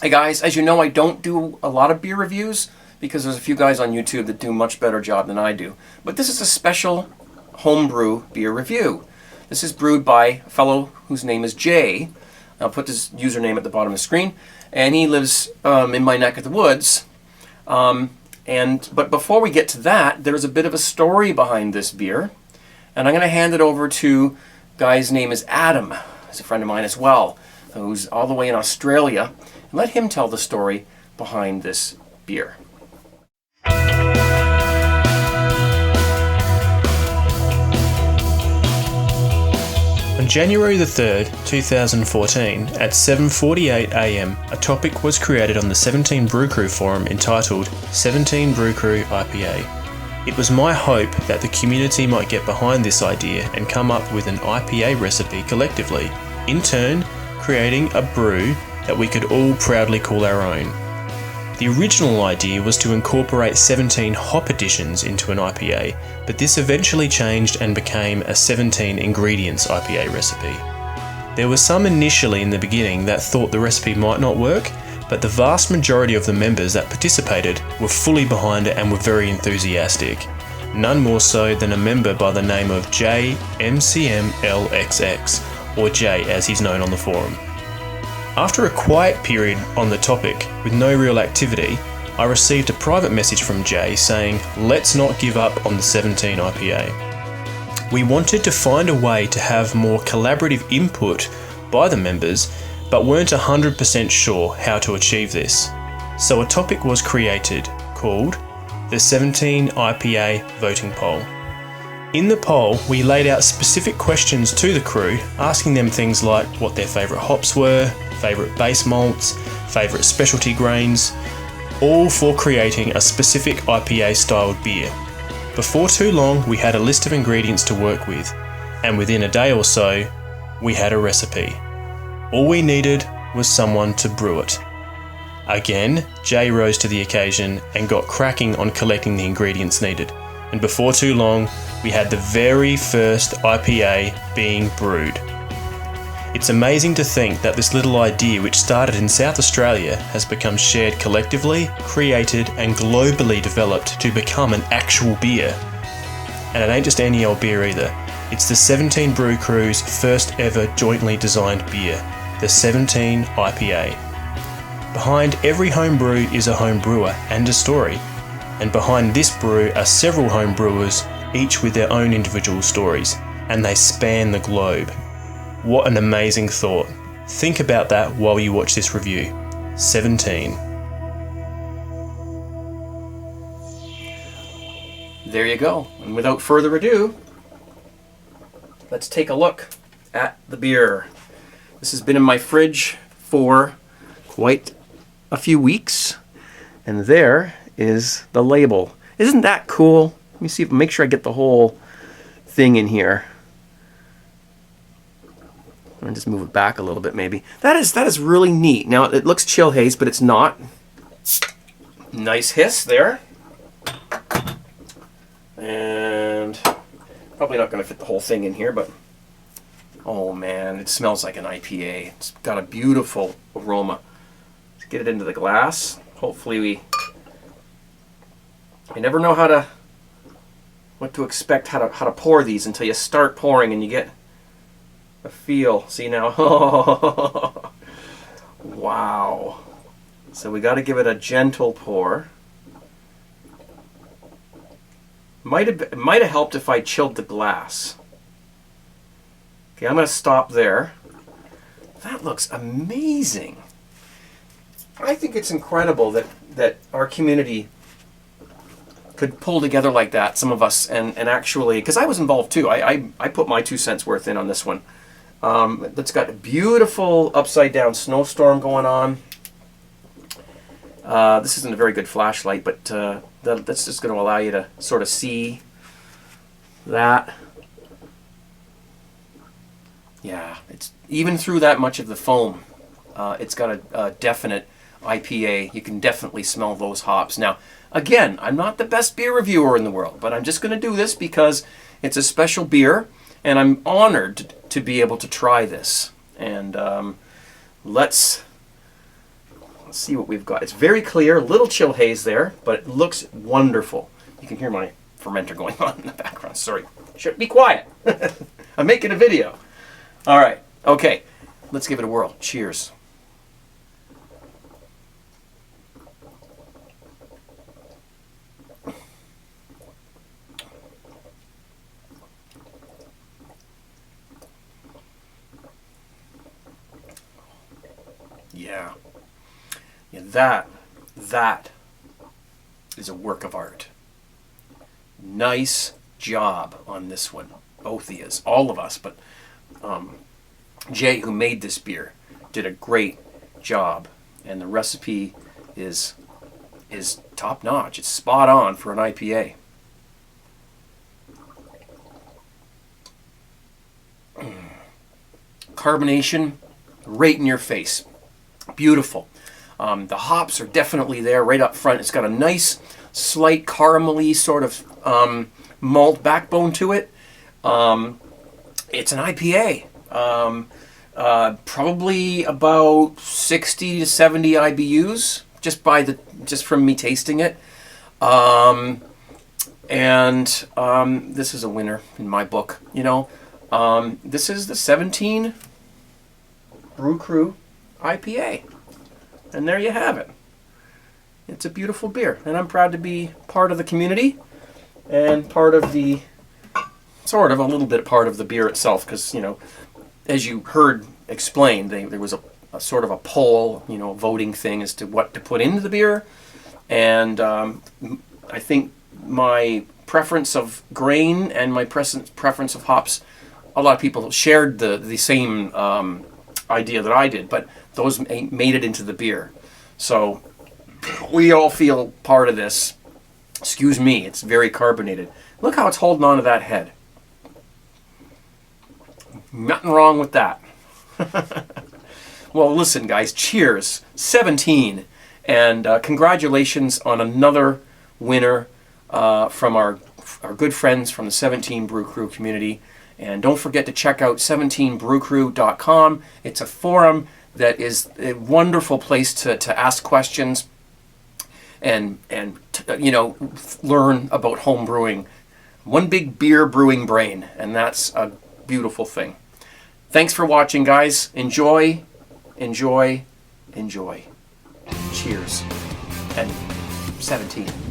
Hey guys, as you know, I don't do a lot of beer reviews because there's a few guys on YouTube that do a much better job than I do. But this is a special homebrew beer review. This is brewed by a fellow whose name is Jay. I'll put his username at the bottom of the screen. And he lives in my neck of the woods. But before we get to that, there's a bit of a story behind this beer. And I'm going to hand it over to a guy's name is Adam. He's a friend of mine as well, who's all the way in Australia. And let him tell the story behind this beer. On January the 3rd, 2014, at 7:48 AM, a topic was created on the 17 Brew Crew forum entitled 17 Brew Crew IPA. It was my hope that the community might get behind this idea and come up with an IPA recipe collectively, in turn creating a brew that we could all proudly call our own. The original idea was to incorporate 17 hop additions into an IPA, but this eventually changed and became a 17 ingredients IPA recipe. There were some initially in the beginning that thought the recipe might not work, but the vast majority of the members that participated were fully behind it and were very enthusiastic. None more so than a member by the name of JMCMLXX, or Jay as he's known on the forum. After a quiet period on the topic with no real activity, I received a private message from Jay saying, "Let's not give up on the 17 IPA." We wanted to find a way to have more collaborative input by the members, but weren't 100% sure how to achieve this. So a topic was created called the 17 IPA voting poll. In the poll, we laid out specific questions to the crew, asking them things like what their favourite hops were, favourite base malts, favourite specialty grains, all for creating a specific IPA styled beer. Before too long, we had a list of ingredients to work with, and within a day or so, we had a recipe. All we needed was someone to brew it. Again, Jay rose to the occasion and got cracking on collecting the ingredients needed, and before too long, we had the very first IPA being brewed. It's amazing to think that this little idea, which started in South Australia, has become shared collectively, created and globally developed to become an actual beer. And it ain't just any old beer either. It's the 17 Brew Crew's first ever jointly designed beer, the 17 IPA. Behind every home brew is a home brewer and a story. And behind this brew are several home brewers, each with their own individual stories, and they span the globe. What an amazing thought. Think about that while you watch this review. 17. There you go. And without further ado, let's take a look at the beer. This has been in my fridge for quite a few weeks, and there is the label. Isn't that cool? Let me see if make sure I get the whole thing in here. I'm gonna just move it back a little bit, maybe. That is really neat. Now it looks chill haze, but it's not. Nice hiss there, and probably not gonna fit the whole thing in here, but oh man, it smells like an IPA. It's got a beautiful aroma. Let's get it into the glass. Hopefully you never know what to expect, how to pour these until you start pouring and you get a feel. See now? Wow. So we got to give it a gentle pour. Might have helped if I chilled the glass. Okay, I'm going to stop there. That looks amazing. I think it's incredible that our community could pull together like that, some of us, and actually, because I was involved too. I put my 2 cents worth in on this one. It's got a beautiful upside down snowstorm going on. This isn't a very good flashlight, but that's just going to allow you to sort of see that. Yeah, it's even through that much of the foam, it's got a definite IPA. You can definitely smell those hops. Now, again, I'm not the best beer reviewer in the world, but I'm just going to do this because it's a special beer, and I'm honored to be able to try this. And let's Let's see what we've got. It's very clear, little chill haze there, but it looks wonderful. You can hear my fermenter going on in the background. Sorry. Be quiet. I'm making a video. All right. Okay. Let's give it a whirl. Cheers. Yeah. Yeah, that is a work of art. Nice job on this one. Both of yous, all of us, but Jay, who made this beer, did a great job, and the recipe is top notch. It's spot on for an IPA. Carbonation, right in your face. Beautiful. The hops are definitely there right up front. It's got a nice, slight caramely sort of malt backbone to it. It's an IPA. Probably about 60 to 70 IBUs just from me tasting it. This is a winner in my book. This is the 17 Brew Crew IPA. And there you have it. It's a beautiful beer, and I'm proud to be part of the community and part of the, sort of a little bit part of the beer itself, because, as you heard explained, there was a sort of a poll, voting thing as to what to put into the beer, and I think my preference of grain and my preference of hops, a lot of people shared the same idea that I did, but those made it into the beer. So we all feel part of this. Excuse me, it's very carbonated. Look how it's holding on to that head. Nothing wrong with that. Well, listen, guys, cheers. 17. And congratulations on another winner from our good friends from the 17 Brew Crew community. And don't forget to check out 17brewcrew.com. It's a forum that is a wonderful place to ask questions and learn about home brewing. One big beer brewing brain, and that's a beautiful thing. Thanks for watching, guys. Enjoy, enjoy, enjoy. Cheers. And 17.